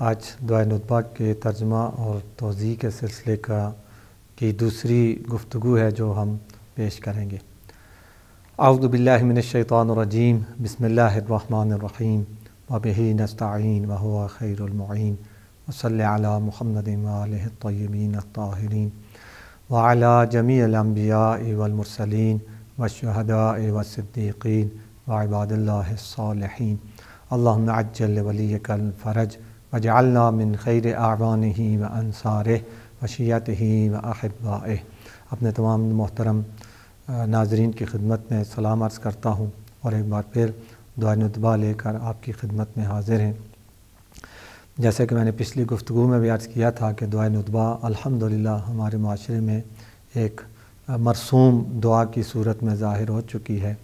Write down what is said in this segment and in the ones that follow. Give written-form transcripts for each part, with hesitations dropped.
آج دعائے ندبہ کے ترجمہ اور توضیح کے سلسلے کی دوسری گفتگو ہے جو ہم پیش کریں گے۔ اعوذ باللہ من الشیطان الرجیم، بسم اللہ الرحمن الرحیم، وبہ نستعین وہو خیر المعین، وصلی علی محمد وآلہ الطیبین الطاہرین، وعلی جمیع الانبیاء والمرسلین والشہداء والصدیقین وعباد اللہ الصالحین، اللہم عجل ولیک الفرج وجعلنا من خیر اعوانہ وانصارہ وشیعتہ واحبائہ۔ اپنے تمام محترم ناظرین کی خدمت میں سلام عرض کرتا ہوں اور ایک بار پھر دعائے ندبہ لے کر آپ کی خدمت میں حاضر ہیں۔ جیسا کہ میں نے پچھلی گفتگو میں بھی عرض کیا تھا کہ دعائے ندبہ الحمدللہ ہمارے معاشرے میں ایک مرسوم دعا کی صورت میں ظاہر ہو چکی ہے،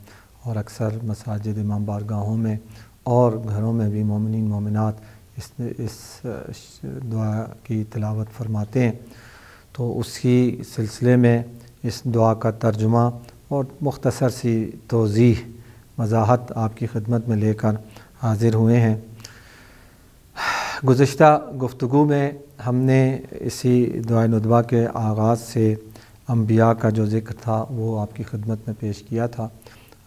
اور اکثر مساجد امام بارگاہوں میں اور گھروں میں بھی مومنین مومنات اس دعا کی تلاوت فرماتے ہیں۔ تو اسی سلسلے میں اس دعا کا ترجمہ اور مختصر سی توضیح وضاحت آپ کی خدمت میں لے کر حاضر ہوئے ہیں۔ گزشتہ گفتگو میں ہم نے اسی دعائے ندبہ کے آغاز سے انبیاء کا جو ذکر تھا وہ آپ کی خدمت میں پیش کیا تھا۔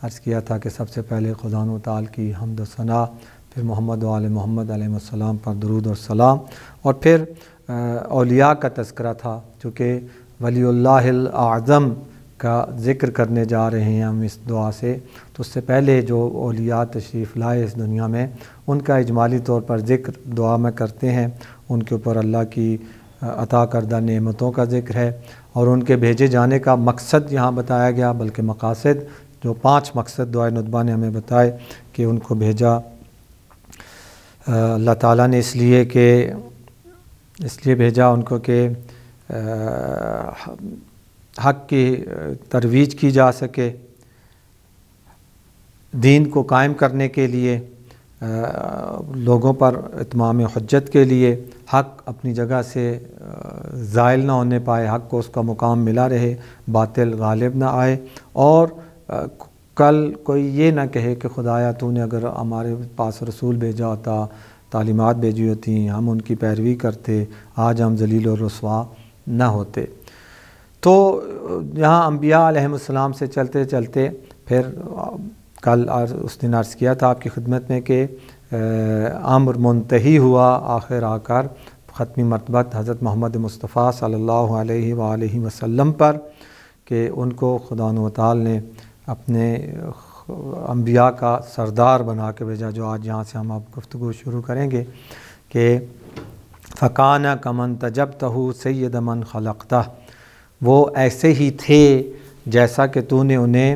عرض کیا تھا کہ سب سے پہلے خدا و تعالی کی حمد و ثنا، پھر محمد و آل محمد علیہ السلام پر درود اور سلام، اور پھر اولیاء کا تذکرہ تھا۔ چونکہ ولی اللہ الاعظم کا ذکر کرنے جا رہے ہیں ہم اس دعا سے، تو اس سے پہلے جو اولیاء تشریف لائے اس دنیا میں ان کا اجمالی طور پر ذکر دعا میں کرتے ہیں۔ ان کے اوپر اللہ کی عطا کردہ نعمتوں کا ذکر ہے، اور ان کے بھیجے جانے کا مقصد یہاں بتایا گیا، بلکہ مقاصد جو 5 مقصد دعائے ندبہ نے ہمیں بتائے کہ ان کو بھیجا اللہ تعالیٰ نے اس لیے بھیجا ان کو کہ حق کی ترویج کی جا سکے، دین کو قائم کرنے کے لیے، لوگوں پر اتمام حجت کے لیے، حق اپنی جگہ سے زائل نہ ہونے پائے، حق کو اس کا مقام ملا رہے، باطل غالب نہ آئے، اور کل کوئی یہ نہ کہے کہ خدایا تو نے اگر ہمارے پاس رسول بھیجا ہوتا، تعلیمات بھیجی ہوتی، ہم ان کی پیروی کرتے، آج ہم ذلیل و رسوا نہ ہوتے۔ تو یہاں انبیاء علیہ السلام سے چلتے چلتے پھر کل اس دن عرض کیا تھا آپ کی خدمت میں کہ امر منتہی ہوا آخر آ کر ختمی مرتبت حضرت محمد مصطفیٰ صلی اللہ علیہ وآلہ وسلم پر، کہ ان کو خدا و تعالی نے اپنے انبیاء کا سردار بنا کے بھیجا، جو آج یہاں سے ہم آپ گفتگو شروع کریں گے کہ فَقَانَ كَمَنْ تَجَبْتَهُ سَيِّدَ مَنْ خَلَقْتَهُ، وہ ایسے ہی تھے جیسا کہ تو نے انہیں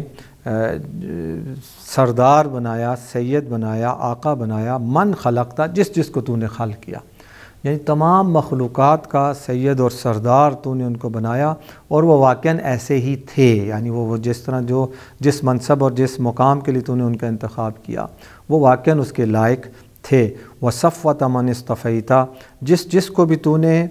سردار بنایا، سید بنایا، آقا بنایا، من خلقتا، جس کو تو نے خلق کیا، یعنی تمام مخلوقات کا سید اور سردار تو نے ان کو بنایا، اور وہ واقعاً ایسے ہی تھے، یعنی وہ جس طرح جس منصب اور جس مقام کے لیے تو نے ان کا انتخاب کیا وہ واقعاً اس کے لائق تھے۔ وَصَفْوَةَ مَنِ اسْتَفَيْتَ، جس کو بھی تو نے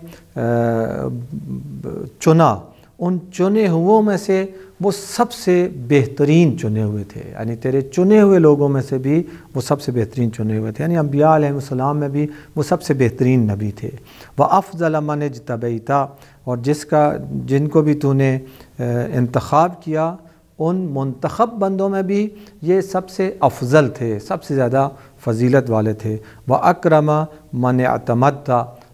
چنا، ان چنے ہوئوں میں سے وہ سب سے بہترین چنے ہوئے تھے، یعنی تیرے چنے ہوئے لوگوں میں سے بھی وہ سب سے بہترین چنے ہوئے تھے، یعنی انبیاء علیہ السلام میں بھی وہ سب سے بہترین نبی تھے۔ وَأَفْضَلَ مَنِ اجْتَبَيْتَ، اور جن کو بھی تو نے انتخاب کیا ان منتخب بندوں میں بھی یہ سب سے افضل تھے، سب سے زیادہ فضیلت والے تھے۔ وَأَكْرَمَ مَنِ اعْتَمَدْتَ،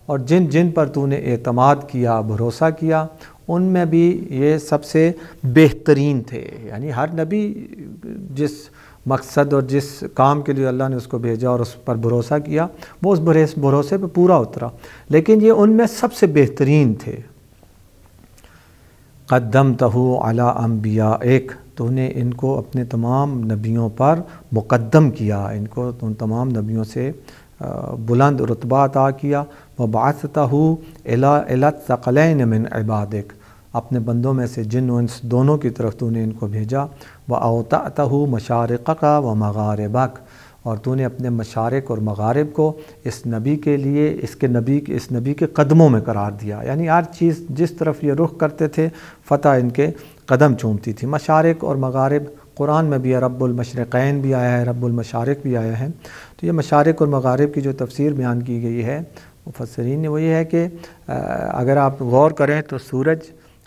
اور جن پر تو نے اعتماد کیا، بھروسہ کیا، ان میں بھی یہ سب سے بہترین تھے۔ یعنی ہر نبی جس مقصد اور جس کام کے لیے اللہ نے اس کو بھیجا اور اس پر بھروسہ کیا وہ اس بھروسے پہ پورا اترا، لیکن یہ ان میں سب سے بہترین تھے۔ قدمتہ علی انبیائک، تو نے ان کو اپنے تمام نبیوں پر مقدم کیا، ان کو ان تمام نبیوں سے بلند رتبہ عطا کیا۔ وبعثتہ الی الثقلین من عبادک، اپنے بندوں میں سے جن و انس دونوں کی طرف تو نے ان کو بھیجا۔ وأوطأتہ مشارقک ومغاربک، اور تو نے اپنے مشارق اور مغارب کو اس نبی کے لیے اس نبی کے قدموں میں قرار دیا، یعنی ہر چیز جس طرف یہ رخ کرتے تھے فتح ان کے قدم چومتی تھی۔ مشارق اور مغارب قرآن میں بھی ہے، رب المشرقین بھی آیا ہے، رب المشارق بھی آیا ہے۔ تو یہ مشارق اور مغارب کی جو تفسیر بیان کی گئی ہے مفسرین نے وہ یہ ہے کہ اگر آپ غور کریں تو سورج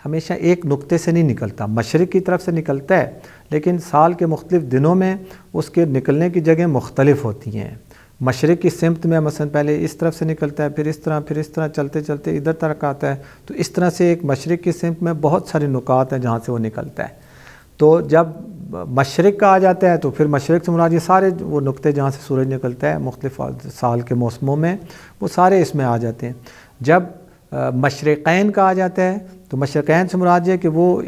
ہمیشہ ایک نقطے سے نہیں نکلتا، مشرق کی طرف سے نکلتا ہے، لیکن سال کے مختلف دنوں میں اس کے نکلنے کی جگہ مختلف ہوتی ہیں۔ مشرق کی سمت میں مثلا پہلے اس طرف سے نکلتا ہے، پھر اس طرح چلتے چلتے ادھر تک آتا ہے، تو اس طرح سے ایک مشرق کی سمت میں بہت سارے نکات ہیں جہاں سے وہ نکلتا ہے۔ تو جب مشرق کا آ جاتا ہے تو پھر مشرق سے مراد یہ سارے وہ نقطے جہاں سے سورج نکلتا ہے مختلف سال کے موسموں میں، وہ سارے اس میں آ جاتے ہیں۔ جب مشرقین کا آ جاتا ہے تو مشرقین سے مراد یہ کہ وہ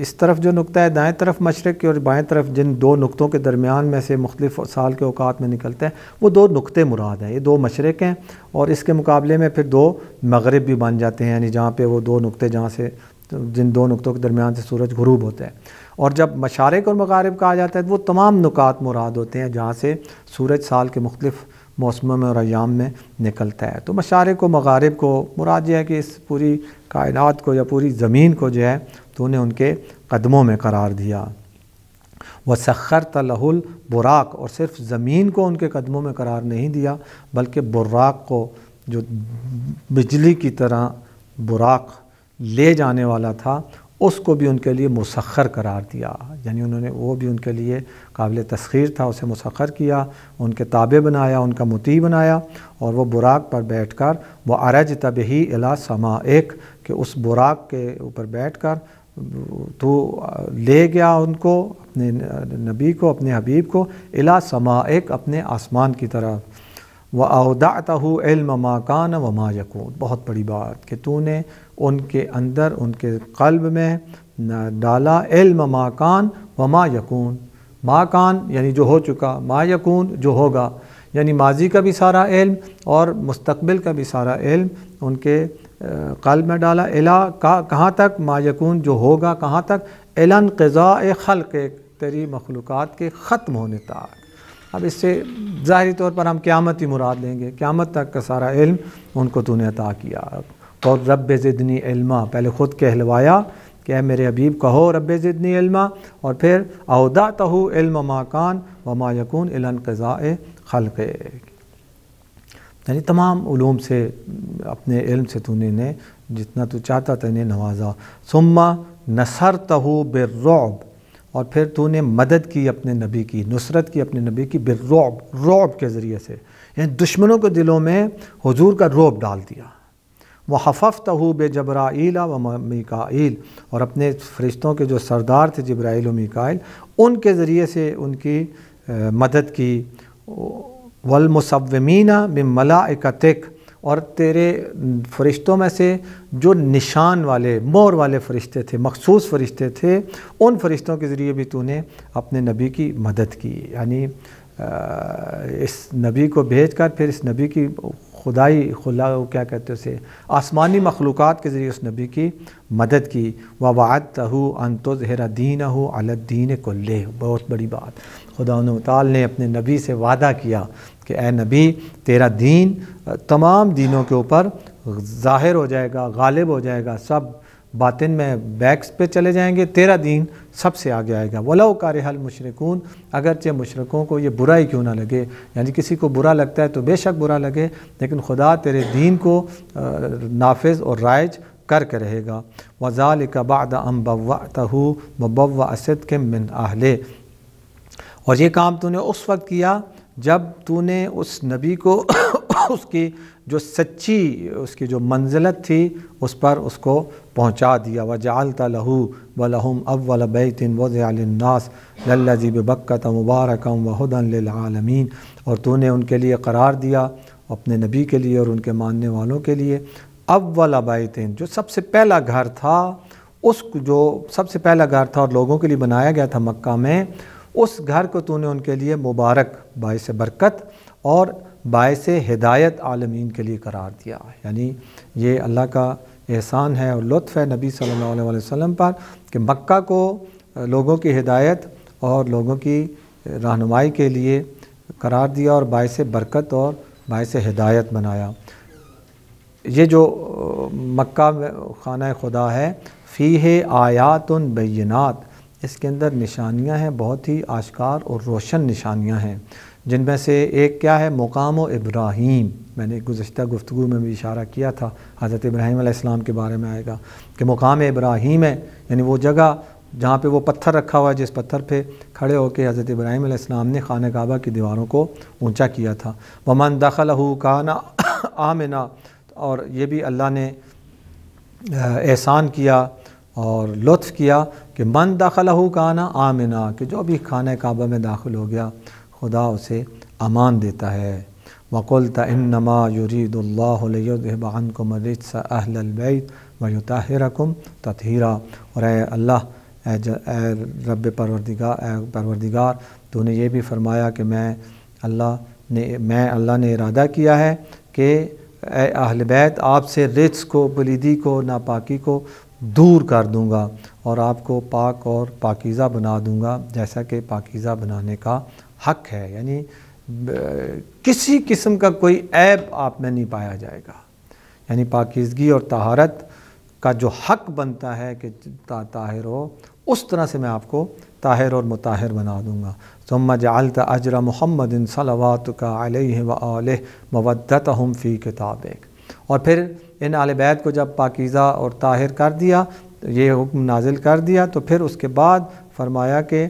اس طرف جو نقطہ ہے دائیں طرف مشرق کی اور بائیں طرف جن دو نقطوں کے درمیان میں سے مختلف سال کے اوقات میں نکلتا ہے، وہ دو نقطے مراد ہیں۔ یہ دو مشرق ہیں اور اس کے مقابلے میں پھر دو مغرب بھی بن جاتے ہیں، یعنی جہاں پہ وہ دو نقطے جہاں سے جن دو نقطوں کے درمیان سے سورج غروب ہوتا ہے۔ اور جب مشارق اور مغارب کا آ جاتا ہے تو وہ تمام نکات مراد ہوتے ہیں جہاں سے سورج سال کے مختلف موسموں میں اور ایام میں نکلتا ہے۔ تو مشارق و مغارب کو مراد یہ ہے کہ اس پوری کائنات کو یا پوری زمین کو جو ہے تو نے ان کے قدموں میں قرار دیا۔ وَسَخَّرْتَ لَهُ الْبُرَاقَ، اور صرف زمین کو ان کے قدموں میں قرار نہیں دیا بلکہ براق کو، جو بجلی کی طرح براق لے جانے والا تھا، اس کو بھی ان کے لیے مسخر قرار دیا، یعنی انہوں نے وہ بھی ان کے لیے قابل تسخیر تھا، اسے مسخر کیا، ان کے تابع بنایا، ان کا مطیع بنایا، اور وہ براق پر بیٹھ کر وہ عرجت بہ الی سمائک، کہ اس براق کے اوپر بیٹھ کر تو لے گیا ان کو، اپنے نبی کو، اپنے حبیب کو، الی سمائک، اپنے آسمان کی طرف۔ وَأَوْدَعْتَهُ عِلْمَ مَا كَانَ وَمَا يَكُونُ، بہت بڑی بات کہ تو نے ان کے اندر، ان کے قلب میں ڈالا علم ما کان وما یکون۔ ما کان یعنی جو ہو چکا، ما یکون جو ہوگا، یعنی ماضی کا بھی سارا علم اور مستقبل کا بھی سارا علم ان کے قلب میں ڈالا۔ کہاں تک؟ ما یکون جو ہوگا، کہاں تک؟ الی انقضاء خلق، تیری مخلوقات کے ختم ہونے تک۔ اب اس سے ظاہری طور پر ہم قیامت ہی مراد لیں گے، قیامت تک کا سارا علم ان کو تو نے عطا کیا۔ اور رب زدنی علما، پہلے خود کہلوایا کہ اے میرے حبیب کہو رب زدنی علما، اور پھر اودعتہ علم ما کان وما یکون الی انقضاء خلق، یعنی تمام علوم سے، اپنے علم سے تو نے جتنا تو چاہتا تھا انہیں نوازا۔ ثم نصرتہ بالرعب، اور پھر تو نے مدد کی اپنے نبی کی، نصرت کی اپنے نبی کی، بالرعب، رعب کے ذریعے سے، یعنی دشمنوں کے دلوں میں حضور کا رعب ڈال دیا۔ وَحَفَفْتَهُ بِجَبْرَائِیلَ وَمِیکائیل، اور اپنے فرشتوں کے جو سردار تھے جبرائیل و میکائیل، ان کے ذریعے سے ان کی مدد کی۔ وَالْمُصَوِّمِینَ مِن مَلَائِکَتِک، اور تیرے فرشتوں میں سے جو نشان والے، مور والے فرشتے تھے، مخصوص فرشتے تھے، ان فرشتوں کے ذریعے بھی تو نے اپنے نبی کی مدد کی، یعنی اس نبی کو بھیج کر پھر اس نبی کی خدائی کیا کہتے ہیں اسے، آسمانی مخلوقات کے ذریعے اس نبی کی مدد کی۔ وَوَعَدْتَهُ أَن تُظْهِرَ دِينَهُ عَلَى الدِّينِ كُلِّهِ، بہت بڑی بات، خدا تعالی نے اپنے نبی سے وعدہ کیا کہ اے نبی تیرا دین تمام دینوں کے اوپر ظاہر ہو جائے گا، غالب ہو جائے گا، سب باطن میں بیکس پہ چلے جائیں گے، تیرا دین سب سے آگے آئے گا۔ وَلَوْ كَرِهَ الْمُشْرِكُونَ، اگرچہ مشرکوں کو یہ برا ہی کیوں نہ لگے، یعنی کسی کو برا لگتا ہے تو بے شک برا لگے، لیکن خدا تیرے دین کو نافذ اور رائج کر کے رہے گا۔ وَذَلِكَ بَعْدَ أَن بَوَّأْتَهُ مُبَوَّأَ صِدْقٍ مِّنْ أَهْلِهِ، اور یہ کام تو نے اس وقت کیا جب تو نے اس نبی کو اس کی جو سچی، اس کی جو منزلت تھی اس پر اس کو پہنچا دیا۔ وَجَعَلْتَ لَهُ وَلَهُمْ أَوَّلَ بَيْتٍ وُضِعَ لِلنَّاسِ لَلَّذِي بِبَكَّةَ مُبَارَكًا وَهُدًى لِلْعَالَمِينَ، اور تو نے ان کے لیے قرار دیا، اپنے نبی کے لیے اور ان کے ماننے والوں کے لیے، اول بیتٍ، جو سب سے پہلا گھر تھا، اس جو سب سے پہلا گھر تھا اور لوگوں کے لیے بنایا گیا تھا مکہ میں، اس گھر کو تو نے ان کے لیے مبارک، باعث برکت اور باعث ہدایت عالمین کے لیے قرار دیا۔ یعنی یہ اللہ کا احسان ہے اور لطف ہے نبی صلی اللہ علیہ وسلم پر کہ مکہ کو لوگوں کی ہدایت اور لوگوں کی رہنمائی کے لیے قرار دیا اور باعث برکت اور باعث ہدایت بنایا۔ یہ جو مکہ خانہ خدا ہے، فیہ آیات بینات، اس کے اندر نشانیاں ہیں، بہت ہی آشکار اور روشن نشانیاں ہیں، جن میں سے ایک کیا ہے؟ مقام ابراہیم. میں نے گزشتہ گفتگو میں بھی اشارہ کیا تھا، حضرت ابراہیم علیہ السلام کے بارے میں آئے گا کہ مقام ابراہیم ہے، یعنی وہ جگہ جہاں پہ وہ پتھر رکھا ہوا ہے، جس پتھر پہ کھڑے ہو کے حضرت ابراہیم علیہ السلام نے خانہ کعبہ کی دیواروں کو اونچا کیا تھا. وَمَن دَخَلَهُ كَانَ آمِنًا، اور یہ بھی اللہ نے احسان کیا اور لطف کیا کہ من دخلہ کان آمنا، کہ جو بھی خانہ کعبہ میں داخل ہو گیا خدا اسے امان دیتا ہے. وَقُلْتَ إِنَّمَا يُرِيدُ اللَّهُ لِيُذْهِبَ عَنْكُمُ الرِّجْسَ أَهْلَ الْبَيْتِ وَيُطَهِّرَكُمْ تَطْهِيرًا. اور اے اللہ، اے رب پروردگار، تو نے یہ بھی فرمایا کہ میں اللہ نے ارادہ کیا ہے کہ اے اہل بیت، آپ سے رجس کو، پلیدی کو، ناپاکی کو دور کر دوں گا اور آپ کو پاک اور پاکیزہ بنا دوں گا جیسا کہ پاکیزہ بنانے کا حق ہے. یعنی کسی قسم کا کوئی عیب آپ میں نہیں پایا جائے گا. یعنی پاکیزگی اور طہارت کا جو حق بنتا ہے کہ طاہر ہو، اس طرح سے میں آپ کو طاہر اور مطہر بنا دوں گا. ثم جعلت اجر محمد صلواتک علیہ وآلہ مودتہم فی کتابک. اور پھر ان اہل بیت کو جب پاکیزہ اور طاہر کر دیا، یہ حکم نازل کر دیا، تو پھر اس کے بعد فرمایا کہ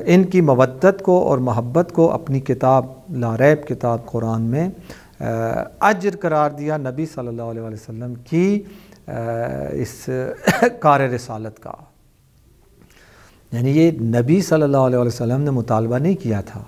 ان کی مودت کو اور محبت کو اپنی کتاب لا ریب کتاب قرآن میں اجر قرار دیا نبی صلی اللہ علیہ وسلم کی اس کار رسالت کا. یعنی یہ نبی صلی اللہ علیہ وسلم نے مطالبہ نہیں کیا تھا،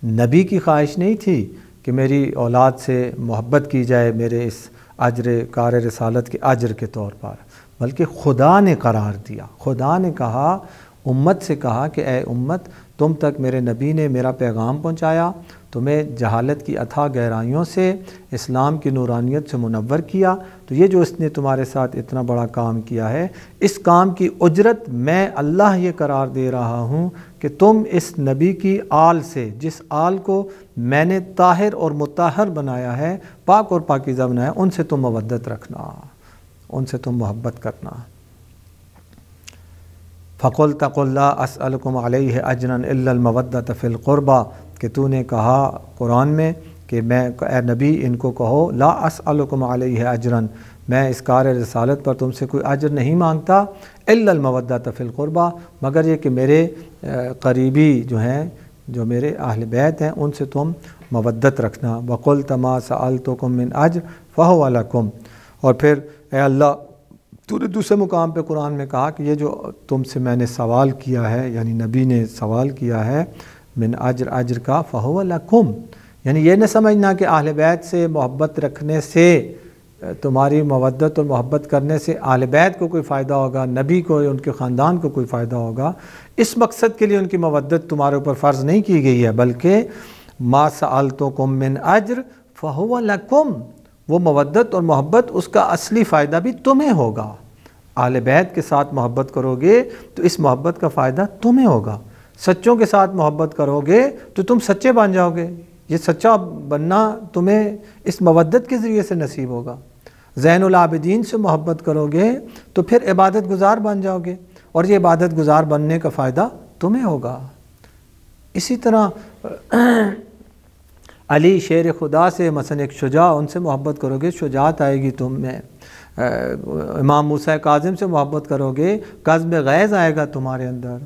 نبی کی خواہش نہیں تھی کہ میری اولاد سے محبت کی جائے میرے اس اجر کار رسالت کے اجر کے طور پر، بلکہ خدا نے قرار دیا. خدا نے کہا، امت سے کہا کہ اے امت، تم تک میرے نبی نے میرا پیغام پہنچایا، تمہیں جہالت کی اتھاہ گہرائیوں سے اسلام کی نورانیت سے منور کیا، تو یہ جو اس نے تمہارے ساتھ اتنا بڑا کام کیا ہے، اس کام کی اجرت میں اللہ یہ قرار دے رہا ہوں کہ تم اس نبی کی آل سے، جس آل کو میں نے طاہر اور مطہر بنایا ہے، پاک اور پاکیزہ بنایا، ان سے تم مودت رکھنا، ان سے تم محبت کرنا. فَقُلْتَ قُلْ لَا أَسْأَلُكُمْ عَلَيْهِ أَجْرًا إِلَّا الْمَوَدَّةَ فِي الْقُرْبَى، کہ تو نے کہا قرآن میں کہ اے نبی ان کو کہو لا أَسْأَلُكُمْ عَلَيْهِ أَجْرًا، میں اس کار رسالت پر تم سے کوئی اجر نہیں مانگتا، إِلَّا الْمَوَدَّةَ فِي الْقُرْبَى، مگر یہ کہ میرے قریبی جو ہیں، جو میرے اہل بیت ہیں، ان سے تم مودت رکھنا. وَقُلْتَ مَا سَأَلْتُكُم مِّنْ أَجْرٍ فَهُوَ لَكُمْ. اور پھر اے اللہ، تو نے دوسرے مقام پہ قرآن میں کہا کہ یہ جو تم سے میں نے سوال کیا ہے، یعنی نبی نے سوال کیا ہے، من اجر کا فہو لکم، یعنی یہ نہ سمجھنا کہ اہل بیت سے محبت رکھنے سے، تمہاری مودت اور محبت کرنے سے اہل بیت کو کوئی فائدہ ہوگا، نبی کو، ان کے خاندان کو کوئی فائدہ ہوگا. اس مقصد کے لیے ان کی مودت تمہارے اوپر فرض نہیں کی گئی ہے، بلکہ ما سألتکم من اجر فہو لکم، وہ مودت اور محبت اس کا اصلی فائدہ بھی تمہیں ہوگا. اہل بیت کے ساتھ محبت کرو گے تو اس محبت کا فائدہ تمہیں ہوگا. سچوں کے ساتھ محبت کرو گے تو تم سچے بن جاؤ گے، یہ سچا بننا تمہیں اس مودت کے ذریعے سے نصیب ہوگا. زین العابدین سے محبت کرو گے تو پھر عبادت گزار بن جاؤ گے، اور یہ عبادت گزار بننے کا فائدہ تمہیں ہوگا. اسی طرح علی شیر خدا سے مثلا ایک شجاع، ان سے محبت کرو گے شجاعت آئے گی تم میں. امام موسیٰ کاظم سے محبت کرو گے کظم غیظ آئے گا تمہارے اندر.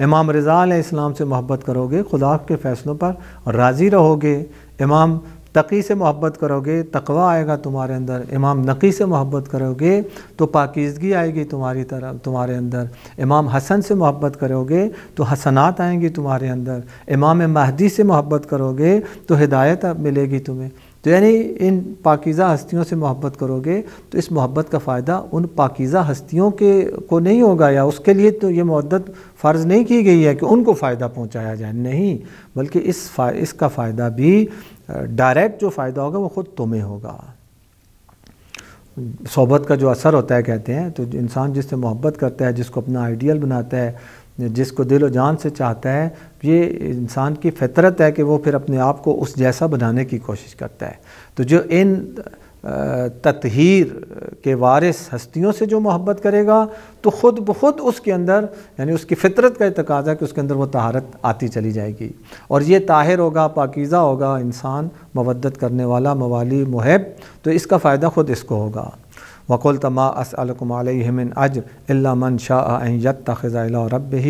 امام رضا علیہ السلام سے محبت کرو گے خدا کے فیصلوں پر راضی رہو گے. امام تقی سے محبت کرو گے تقوی آئے گا تمہارے اندر. امام نقی سے محبت کرو گے تو پاکیزگی آئے گی تمہارے اندر. امام حسن سے محبت کرو گے تو حسنات آئیں گی تمہارے اندر. امام مہدی سے محبت کرو گے تو ہدایت ملے گی تمہیں. تو یعنی ان پاکیزہ ہستیوں سے محبت کرو گے تو اس محبت کا فائدہ ان پاکیزہ ہستیوں کو نہیں ہوگا، یا اس کے لیے تو یہ مودت فرض نہیں کی گئی ہے کہ ان کو فائدہ پہنچایا جائے، نہیں، بلکہ اس کا فائدہ بھی ڈائریکٹ جو فائدہ ہوگا وہ خود تمہیں ہوگا. صحبت کا جو اثر ہوتا ہے کہتے ہیں، تو انسان جس سے محبت کرتا ہے، جس کو اپنا آئیڈیل بناتا ہے، جس کو دل و جان سے چاہتا ہے، یہ انسان کی فطرت ہے کہ وہ پھر اپنے آپ کو اس جیسا بنانے کی کوشش کرتا ہے. تو جو ان تطہیر کے وارث ہستیوں سے جو محبت کرے گا تو خود بخود اس کے اندر یعنی اس کی فطرت کا تقاضا کہ اس کے اندر وہ طہارت آتی چلی جائے گی، اور یہ طاہر ہوگا، پاکیزہ ہوگا انسان، مودت کرنے والا، موالی، محب، تو اس کا فائدہ خود اس کو ہوگا۔ وَقُلْتَ مَا أَسْأَلُكُمْ عَلَيْهِ مِنْ أَجْرٍ إِلَّا مَنْ شَاءَ أَنْ يَتَّخِذَ إِلَىٰ رَبِّهِ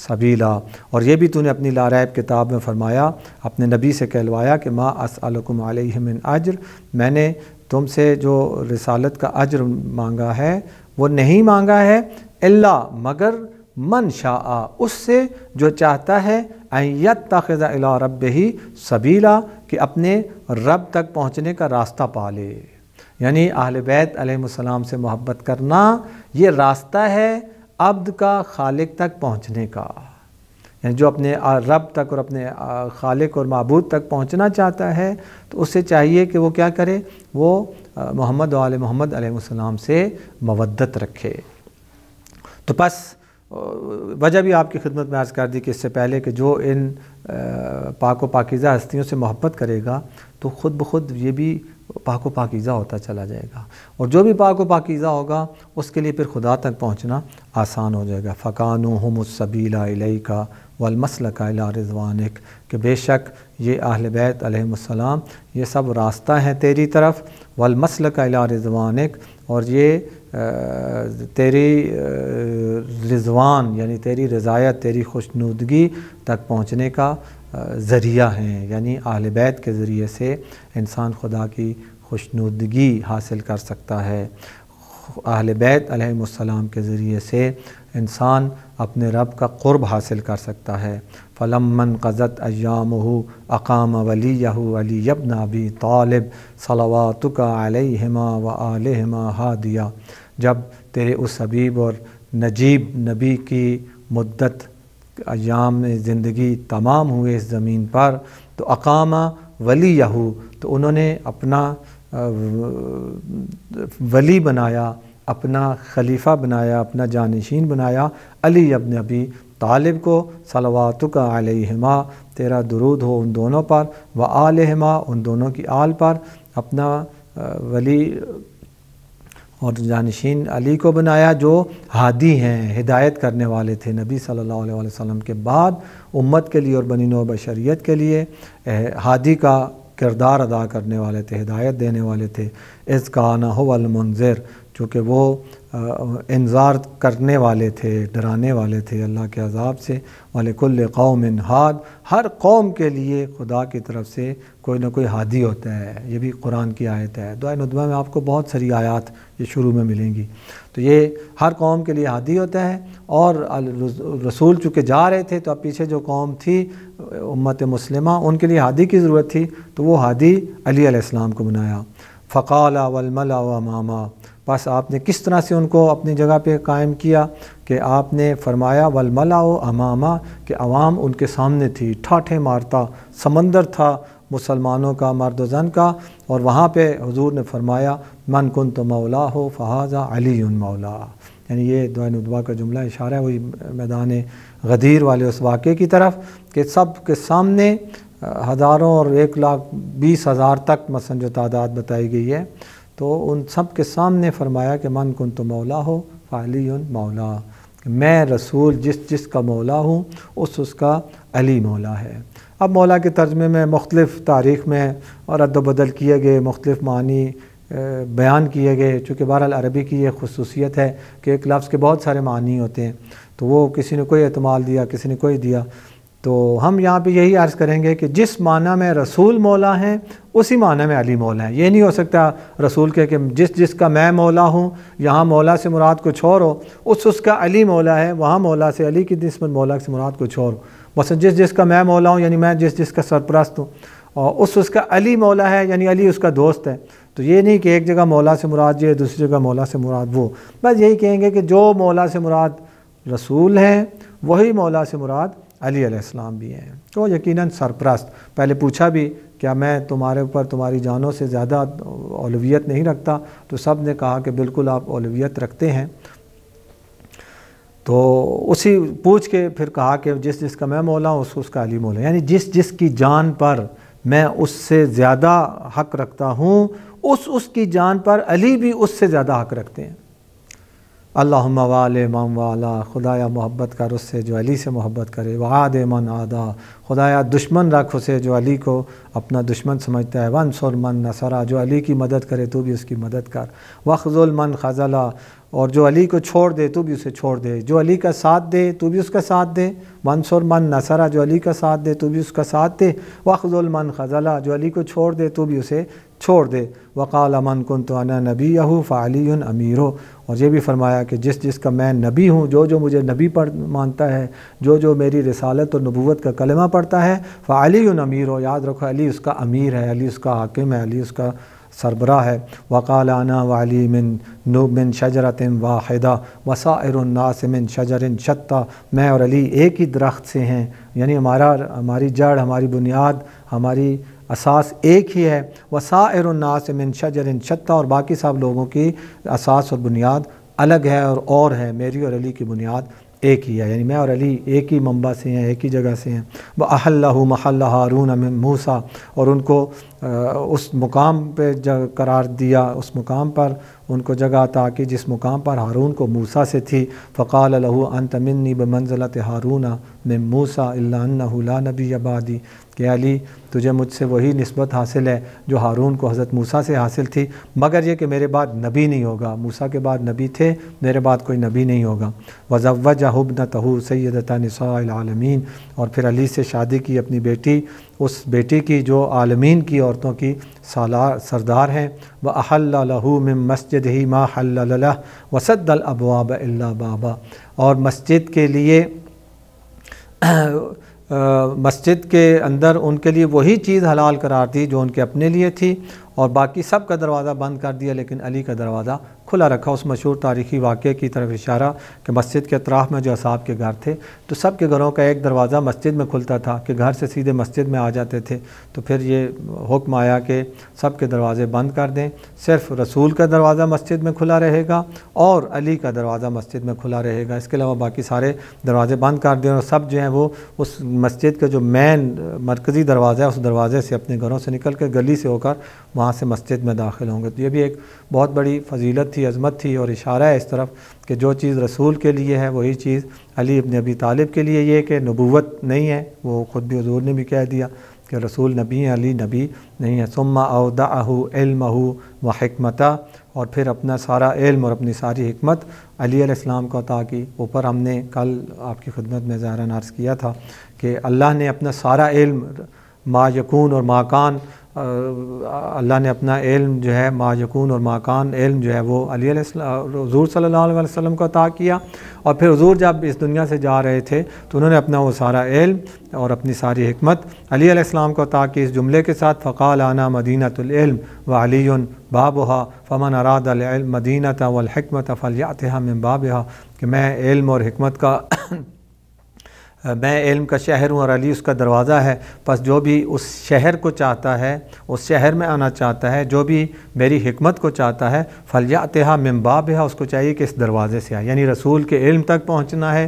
سَبِيلًا، اور یہ بھی تو نے اپنی لاریب کتاب میں فرمایا، اپنے نبی سے کہلوایا کہ مَا أَسْأَلُكُمْ عَلَيْهِ مِنْ أَجْرٍ، میں نے تم سے جو رسالت کا اجر مانگا ہے وہ نہیں مانگا ہے، الا مگر من شاء، اس سے جو چاہتا ہے، ان یتخذ الی ربہ سبیلا، کہ اپنے رب تک پہنچنے کا راستہ پا لے۔ یعنی اہل بیت علیہ السلام سے محبت کرنا یہ راستہ ہے عبد کا خالق تک پہنچنے کا، یعنی جو اپنے رب تک اور اپنے خالق اور معبود تک پہنچنا چاہتا ہے تو اسے چاہیے کہ وہ کیا کرے، وہ محمد و آل محمد علیہ السلام سے مودت رکھے۔ تو پس وجہ بھی آپ کی خدمت میں عرض کر دی کہ اس سے پہلے کہ جو ان پاک و پاکیزہ ہستیوں سے محبت کرے گا تو خود بخود یہ بھی پاک و پاکیزہ ہوتا چلا جائے گا، اور جو بھی پاک و پاکیزہ ہوگا اس کے لیے پھر خدا تک پہنچنا آسان ہو جائے گا۔ فَكَانُوا هُمُ السَّبِيلَ إِلَيْكَ وَالْمَسْلَكَ إِلَىٰ رِضْوَانِكَ، کہ بے شک یہ اہل بیت علیہ السلام یہ سب راستہ ہیں تیری طرف، وَالْمَسْلَكَ إِلَىٰ رِضْوَانِكَ، اور یہ تیری رضوان یعنی تیری رضایت، تیری خوشنودگی تک پہنچنے کا ذریعہ ہیں، یعنی اہل بیت کے ذریعے سے انسان خدا کی خوشنودگی حاصل کر سکتا ہے، اہل بیت علیہ السلام کے ذریعے سے انسان اپنے رب کا قرب حاصل کر سکتا ہے۔ فَلَمَّا انْقَضَتْ أَيَّامُهُ أَقَامَ وَلِيَّهُ عَلِيَّ بْنَ أَبِي طَالِبٍ صَلَوَاتُكَ عَلَيْهِمَا وَآلِهِمَا هَادِيًا، جب تیرے اس حبیب اور نجیب نبی کی مدت ایام زندگی تمام ہوئے اس زمین پر، تو اقامہ ولیہ، تو انہوں نے اپنا ولی بنایا، اپنا خلیفہ بنایا، اپنا جانشین بنایا علی ابن ابی طالب کو، صلواتک علیہما، تیرا درود ہو ان دونوں پر، وآلہما، ان دونوں کی آل پر، اپنا ولی اور جانشین علی کو بنایا جو ہادی ہیں، ہدایت کرنے والے تھے نبی صلی اللہ علیہ وسلم کے بعد امت کے لیے اور بنی نوع بشریت کے لیے ہادی کا کردار ادا کرنے والے تھے، ہدایت دینے والے تھے۔ اذ کان هو المنذر، چونکہ وہ انذار کرنے والے تھے، ڈرانے والے تھے اللہ کے عذاب سے۔ وَلِكُلِّ قَوْمٍ ہاد، ہر قوم کے لیے خدا کی طرف سے کوئی نہ کوئی ہادی ہوتا ہے، یہ بھی قرآن کی آیت ہے۔ دعائے ندوہ میں آپ کو بہت ساری آیات یہ شروع میں ملیں گی، تو یہ ہر قوم کے لیے ہادی ہوتا ہے، اور رسول چونکہ جا رہے تھے تو اب پیچھے جو قوم تھی امت مسلمہ ان کے لیے ہادی کی ضرورت تھی، تو وہ ہادی علی علیہ السلام کو بنایا۔ فقال والملأ اماما، بس آپ نے کس طرح سے ان کو اپنی جگہ پہ قائم کیا کہ آپ نے فرمایا والملأ اماما، کہ عوام ان کے سامنے تھی، ٹھاٹھے مارتا سمندر تھا مسلمانوں کا، مرد و زن کا، اور وہاں پہ حضور نے فرمایا من کنت مولاہ فہذا علی مولا، یعنی یہ دعائے ندوہ کا جملہ اشارہ ہے وہی میدان غدیر والے اس واقعے کی طرف کہ سب کے سامنے ہزاروں اور 1,20,000 تک مثلا جو تعداد بتائی گئی ہے، تو ان سب کے سامنے فرمایا کہ من کنت مولا ہو فعلی مولا، میں رسول جس کا مولا ہوں اس کا علی مولا ہے۔ اب مولا کے ترجمے میں مختلف تاریخ میں اور رد و بدل کیے گئے، مختلف معنی بیان کیے گئے، چونکہ بہرحال عربی کی یہ خصوصیت ہے کہ ایک لفظ کے بہت سارے معنی ہوتے ہیں، تو وہ کسی نے کوئی احتمال دیا، کسی نے کوئی دیا، تو ہم یہاں پہ یہی عرض کریں گے کہ جس معنی میں رسول مولا ہیں اسی معنی میں علی مولا ہیں۔ یہ نہیں ہو سکتا رسول کہ جس کا میں مولا ہوں، یہاں مولا سے مراد کچھ اور ہو، اس کا علی مولا ہے، وہاں مولا سے علی کی نسبت مولا سے مراد کچھ اور ہو۔ مثلا جس کا میں مولا ہوں یعنی میں جس کا سرپرست ہوں، اور اس کا علی مولا ہے یعنی علی اس کا دوست ہے، تو یہ نہیں کہ ایک جگہ مولا سے مراد یہ، دوسری جگہ مولا سے مراد وہ، بس یہی کہیں گے کہ جو مولا سے مراد رسول ہیں وہی مولا سے مراد علی علیہ السلام بھی ہیں، تو یقیناً سرپرست۔ پہلے پوچھا بھی کیا میں تمہارے اوپر تمہاری جانوں سے زیادہ اولویت نہیں رکھتا، تو سب نے کہا کہ بالکل آپ اولویت رکھتے ہیں۔ تو اسی پوچھ کے پھر کہا کہ جس کا میں مولا ہوں اس کا علی مولا، یعنی جس کی جان پر میں اس سے زیادہ حق رکھتا ہوں اس کی جان پر، علی بھی اس سے زیادہ حق رکھتے ہیں۔ اللہم وال من والا، خدایا محبت کر اس سے جو علی سے محبت کرے، وعاد من عادا، خدایا دشمن رکھ اسے جو علی کو اپنا دشمن سمجھتا ہے، وانصر من نصرہ، جو علی کی مدد کرے تو بھی اس کی مدد کر، واخذل من خذلہ، اور جو علی کو چھوڑ دے تو بھی اسے چھوڑ دے، جو علی کا ساتھ دے تو بھی اس کا ساتھ دے، وانصر من نصرہ، جو علی کا ساتھ دے تو بھی اس کا ساتھ دے، واخذل من خذلہ، جو علی کو چھوڑ دے تو بھی اسے چھوڑ دے، وقال من کنت انا نبیہ فعلی امیرہ، اور یہ بھی فرمایا کہ جس کا میں نبی ہوں، جو مجھے نبی پر مانتا ہے، جو میری رسالت اور نبوت کا کلمہ پڑھتا ہے، فعلی امیرہ، یاد رکھو علی اس کا امیر ہے، علی اس کا حاکم ہے، علی اس کا سربراہ ہے۔ وقال انا وعلی من شجرۃ واحدہ وسائر الناس من شجر شتیٰ، میں اور علی ایک ہی درخت سے ہیں، یعنی ہماری جڑ، ہماری بنیاد، ہماری اساس ایک ہی ہے، وسائر الناس من شجر شتیٰ، اور باقی سب لوگوں کی اساس اور بنیاد الگ ہے اور ہے، میری اور علی کی بنیاد ایک ہی ہے، یعنی میں اور علی ایک ہی منبع سے ہیں، ایک ہی جگہ سے ہیں۔ وَأَحَلَّهُ مَحَلَّ ہارون من موسیٰ، اور ان کو اس مقام پہ قرار دیا، اس مقام پر ان کو جگہ عطا کی جس مقام پر ہارون کو موسیٰ سے تھی۔ فقال له انت منی بمنزلۃ ہارون من موسیٰ الا انہ لا نبی بعدی، کہ علی تجھے مجھ سے وہی نسبت حاصل ہے جو ہارون کو حضرت موسیٰ سے حاصل تھی، مگر یہ کہ میرے بعد نبی نہیں ہوگا، موسیٰ کے بعد نبی تھے، میرے بعد کوئی نبی نہیں ہوگا۔ وزوجہ ابنتہ سیدۃ نساء العالمین، اور پھر علی سے شادی کی اپنی بیٹی، اس بیٹی کی جو عالمین کی عورتوں کی سردار ہیں۔ وَأَحَلَّ لَهُ مِن مَسْجِدِهِ مَا حَلَّلَ لَهُ وَسَدَّ الْأَبْوَابَ إِلَّا بَابًا، اور مسجد کے لیے مسجد کے اندر ان کے لیے وہی چیز حلال قرار دی جو ان کے اپنے لیے تھی، اور باقی سب کا دروازہ بند کر دیا، لیکن علی کا دروازہ کھلا رکھا۔ اس مشہور تاریخی واقعے کی طرف اشارہ کہ مسجد کے اطراف میں جو اصحاب کے گھر تھے تو سب کے گھروں کا ایک دروازہ مسجد میں کھلتا تھا کہ گھر سے سیدھے مسجد میں آ جاتے تھے، تو پھر یہ حکم آیا کہ سب کے دروازے بند کر دیں، صرف رسول کا دروازہ مسجد میں کھلا رہے گا اور علی کا دروازہ مسجد میں کھلا رہے گا، اس کے علاوہ باقی سارے دروازے بند کر دیں، اور سب جو ہیں وہ اس مسجد کا جو مین مرکزی دروازہ ہے اس دروازے سے اپنے گھروں سے نکل کے گلی سے ہو کر وہاں سے مسجد میں داخل ہوں گے۔ تو یہ بھی ایک بہت بڑی فضیلت تھی، عظمت تھی، اور اشارہ ہے اس طرف کہ جو چیز رسول کے لیے ہے وہی چیز علی ابن ابی طالب کے لیے، یہ کہ نبوت نہیں ہے، وہ خود بھی حضور نے بھی کہہ دیا کہ رسول نبی ہیں، علی نبی نہیں ہے۔ ثم اودعہ علمہ و حکمتہ، اور پھر اپنا سارا علم اور اپنی ساری حکمت علی علیہ السلام کو عطا کی۔ اوپر ہم نے کل آپ کی خدمت میں ظاہراً عرض کیا تھا کہ اللہ نے اپنا سارا علم ما یکون اور ما کان، اللہ نے اپنا علم جو ہے ما یکون اور ما کان علم جو ہے وہ علی علیہ السلام حضور صلی اللہ علیہ وسلم کو عطا کیا، اور پھر حضور جب اس دنیا سے جا رہے تھے تو انہوں نے اپنا وہ سارا علم اور اپنی ساری حکمت علی علیہ السلام کو عطا کی، اس جملے کے ساتھ فقال انا مدینۃ العلم وعلی بابھا فمن اراد العلم مدینۃ والحکمۃ فلیأتھا من بابھا، کہ میں علم اور حکمت کا میں علم کا شہر ہوں اور علی اس کا دروازہ ہے، پس جو بھی اس شہر کو چاہتا ہے، اس شہر میں آنا چاہتا ہے، جو بھی میری حکمت کو چاہتا ہے، فلیأتھا من بابھا، اس کو چاہیے کہ اس دروازے سے آئے، یعنی رسول کے علم تک پہنچنا ہے،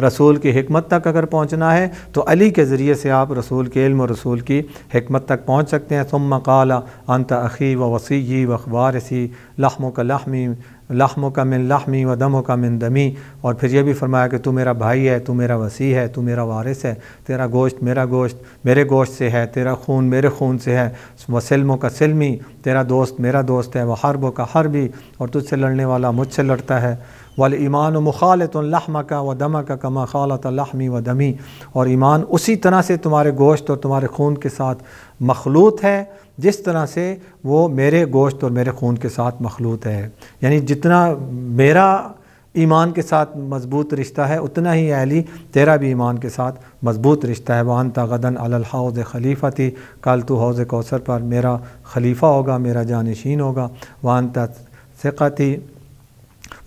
رسول کی حکمت تک اگر پہنچنا ہے تو علی کے ذریعے سے آپ رسول کے علم اور رسول کی حکمت تک پہنچ سکتے ہیں۔ ثم قال انت اخی و وصی و وارثی لحمک لحمی لحمک من لحمی و دمک من دمی، اور پھر یہ بھی فرمایا کہ تو میرا بھائی ہے، تو میرا وصی ہے، تو میرا وارث ہے، تیرا گوشت میرا گوشت میرے گوشت سے ہے، تیرا خون میرے خون سے ہے، وسلمک سلمی، تیرا دوست میرا دوست ہے، وحربک حربی، اور تجھ سے لڑنے والا مجھ سے لڑتا ہے، والایمان مخالط لحمک و دمک کما خالط لحمی و دمی، اور ایمان اسی طرح سے تمہارے گوشت اور تمہارے خون کے ساتھ مخلوط ہے جس طرح سے وہ میرے گوشت اور میرے خون کے ساتھ مخلوط ہے، یعنی جتنا میرا ایمان کے ساتھ مضبوط رشتہ ہے اتنا ہی علی تیرا بھی ایمان کے ساتھ مضبوط رشتہ ہے۔ وَأَنْتَ غَدًا عَلَى الْحَوْضِ خلیفتی، کل تو حوض کوثر پر میرا خلیفہ ہوگا، میرا جانشین ہوگا۔ وَأَنْتَ ثِقَتِي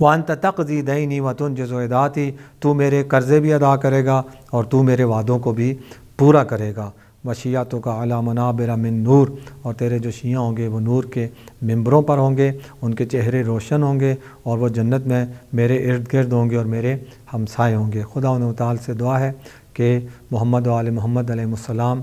وَأَنْتَ تَقْضِي دَيْنِي وَتُنْجِزُ عِدَاتِي، تو میرے قرضے بھی ادا کرے گا اور تو میرے وعدوں کو بھی پورا کرے گا۔ وَشِيَعْتُكَ عَلَى مَنَابِرَ مِن نور، اور تیرے جو شیعہ ہوں گے وہ نور کے ممبروں پر ہوں گے، ان کے چہرے روشن ہوں گے، اور وہ جنت میں میرے ارد گرد ہوں گے اور میرے ہمسائے ہوں گے۔ خدا و تعالی سے دعا ہے کہ محمد و آل محمد علیہ السلام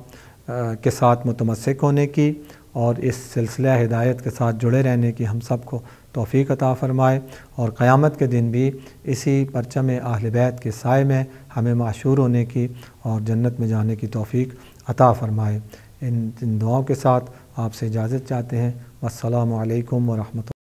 کے ساتھ متمسک ہونے کی اور اس سلسلہ ہدایت کے ساتھ جڑے رہنے کی ہم سب کو توفیق عطا فرمائے، اور قیامت کے دن بھی اسی پرچم اہل بیت کے سائے میں ہمیں معشور ہونے کی اور جنت میں جانے کی توفیق عطا فرمائے۔ ان دعاؤں کے ساتھ آپ سے اجازت چاہتے ہیں۔ والسلام علیکم ورحمۃ اللہ۔